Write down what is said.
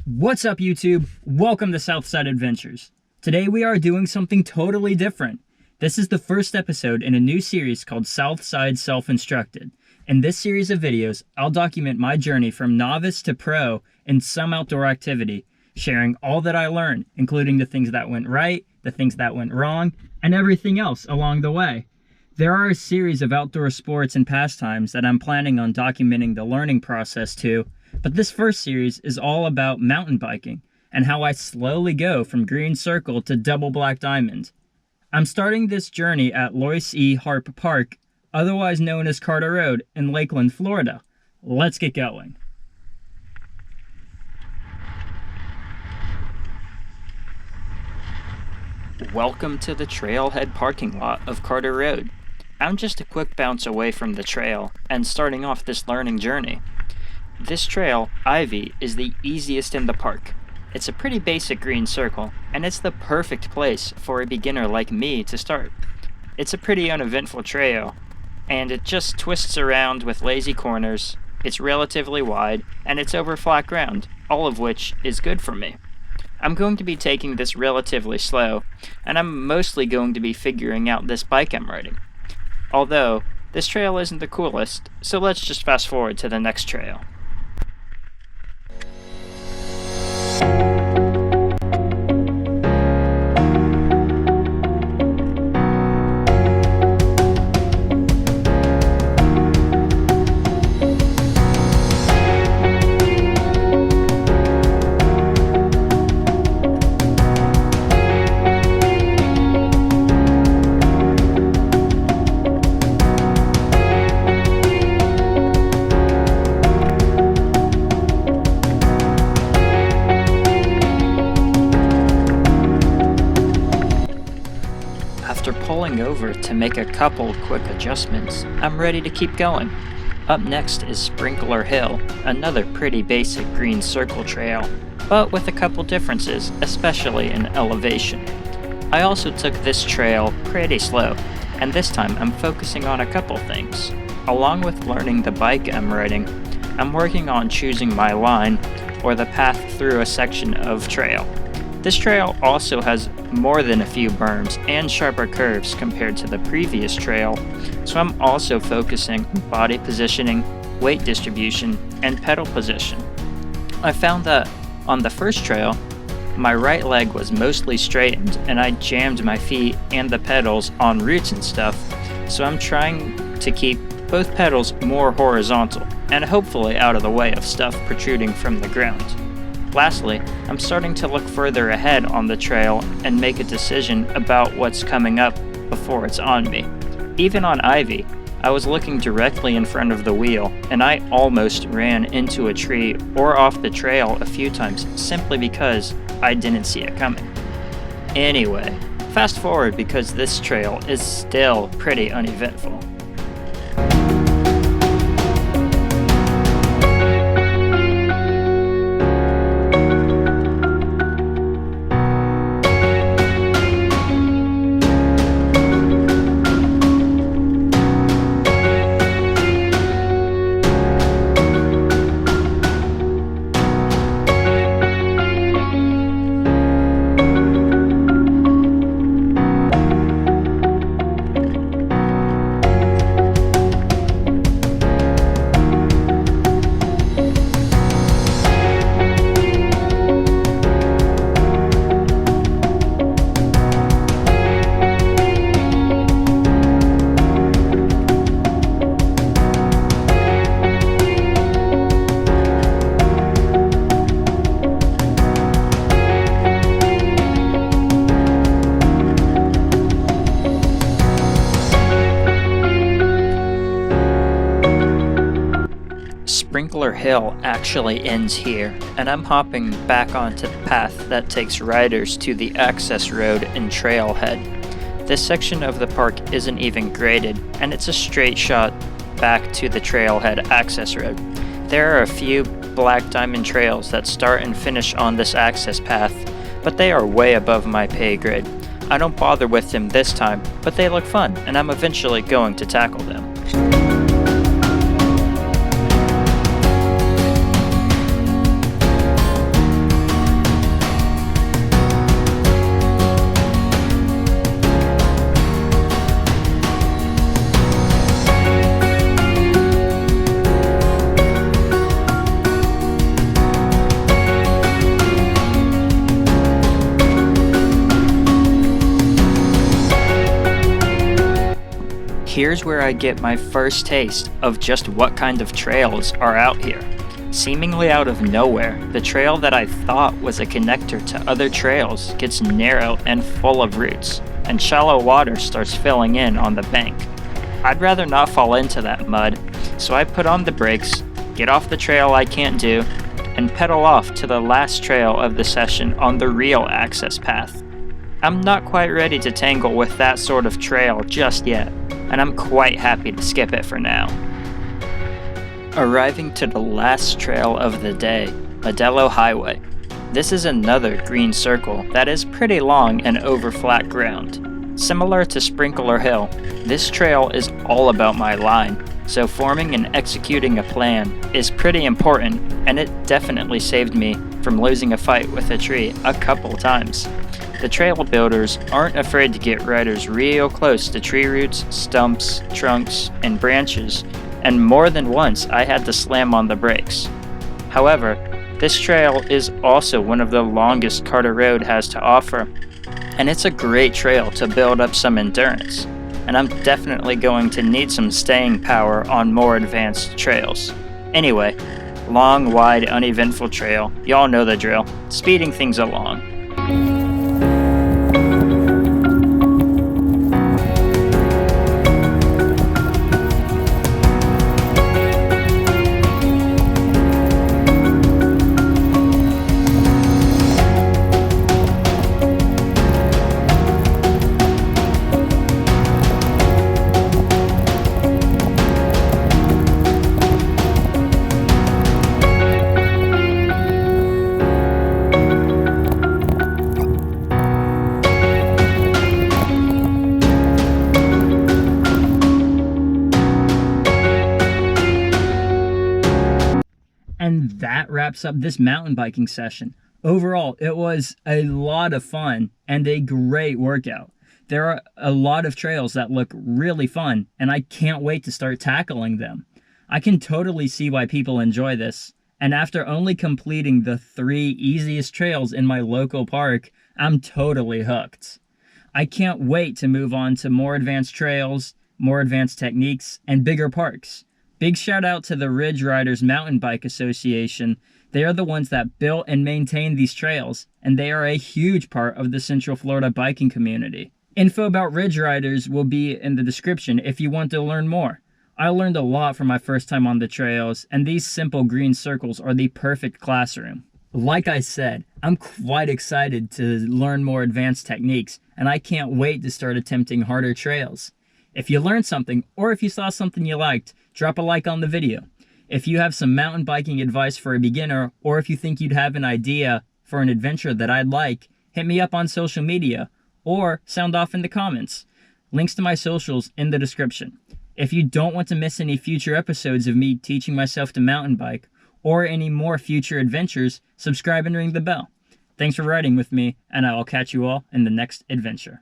What's up, YouTube? Welcome to SouthSide Adventures. Today we are doing something totally different. This is the first episode in a new series called SouthSide Self-Instructed. In this series of videos, I'll document my journey from novice to pro in some outdoor activity, sharing all that I learned, including the things that went right, the things that went wrong, and everything else along the way. There are a series of outdoor sports and pastimes that I'm planning on documenting the learning process to, but this first series is all about mountain biking and how I slowly go from green circle to double black diamond. I'm starting this journey at Lois E. Harp Park, otherwise known as Carter Road, in Lakeland, Florida. Let's get going. Welcome to the trailhead parking lot of Carter Road. I'm just a quick bounce away from the trail and starting off this learning journey. This trail, Ivy, is the easiest in the park. It's a pretty basic green circle, and it's the perfect place for a beginner like me to start. It's a pretty uneventful trail, and it just twists around with lazy corners. It's relatively wide, and it's over flat ground, all of which is good for me. I'm going to be taking this relatively slow, and I'm mostly going to be figuring out this bike I'm riding. Although, this trail isn't the coolest, so let's just fast forward to the next trail. After pulling over to make a couple quick adjustments, I'm ready to keep going. Up next is Sprinkler Hill, another pretty basic green circle trail, but with a couple differences, especially in elevation. I also took this trail pretty slow, and this time I'm focusing on a couple things. Along with learning the bike I'm riding, I'm working on choosing my line, or the path through a section of trail. This trail also has more than a few berms and sharper curves compared to the previous trail, so I'm also focusing on body positioning, weight distribution, and pedal position. I found that on the first trail, my right leg was mostly straightened and I jammed my feet and the pedals on roots and stuff, so I'm trying to keep both pedals more horizontal and hopefully out of the way of stuff protruding from the ground. Lastly, I'm starting to look further ahead on the trail and make a decision about what's coming up before it's on me. Even on Ivy, I was looking directly in front of the wheel, and I almost ran into a tree or off the trail a few times simply because I didn't see it coming. Anyway, fast forward because this trail is still pretty uneventful. Sprinkler Hill actually ends here, and I'm hopping back onto the path that takes riders to the access road and trailhead. This section of the park isn't even graded, and it's a straight shot back to the trailhead access road. There are a few black diamond trails that start and finish on this access path, but they are way above my pay grade. I don't bother with them this time, but they look fun, and I'm eventually going to tackle them. here's where I get my first taste of just what kind of trails are out here. Seemingly out of nowhere, the trail that I thought was a connector to other trails gets narrow and full of roots, and shallow water starts filling in on the bank. I'd rather not fall into that mud, so I put on the brakes, get off the trail I can't do, and pedal off to the last trail of the session on the real access path. I'm not quite ready to tangle with that sort of trail just yet, and I'm quite happy to skip it for now. Arriving to the last trail of the day, Modelo Highway. This is another green circle that is pretty long and over flat ground. Similar to Sprinkler Hill, this trail is all about my line, so forming and executing a plan is pretty important, and it definitely saved me from losing a fight with a tree a couple times. The trail builders aren't afraid to get riders real close to tree roots, stumps, trunks, and branches, and more than once I had to slam on the brakes. However, this trail is also one of the longest Carter Road has to offer, and it's a great trail to build up some endurance, and I'm definitely going to need some staying power on more advanced trails. Anyway, long, wide, uneventful trail, y'all know the drill, speeding things along. And that wraps up this mountain biking session. Overall, it was a lot of fun and a great workout. There are a lot of trails that look really fun, and I can't wait to start tackling them. I can totally see why people enjoy this, and after only completing the 3 easiest trails in my local park, I'm totally hooked. I can't wait to move on to more advanced trails, more advanced techniques, and bigger parks. Big shout out to the Ridge Riders Mountain Bike Association. They are the ones that built and maintain these trails, and they are a huge part of the Central Florida biking community. Info about Ridge Riders will be in the description if you want to learn more. I learned a lot from my first time on the trails, and these simple green circles are the perfect classroom. Like I said, I'm quite excited to learn more advanced techniques, and I can't wait to start attempting harder trails. If you learned something, or if you saw something you liked, drop a like on the video. If you have some mountain biking advice for a beginner, or if you think you'd have an idea for an adventure that I'd like, hit me up on social media, or sound off in the comments. Links to my socials in the description. If you don't want to miss any future episodes of me teaching myself to mountain bike, or any more future adventures, subscribe and ring the bell. Thanks for riding with me, and I will catch you all in the next adventure.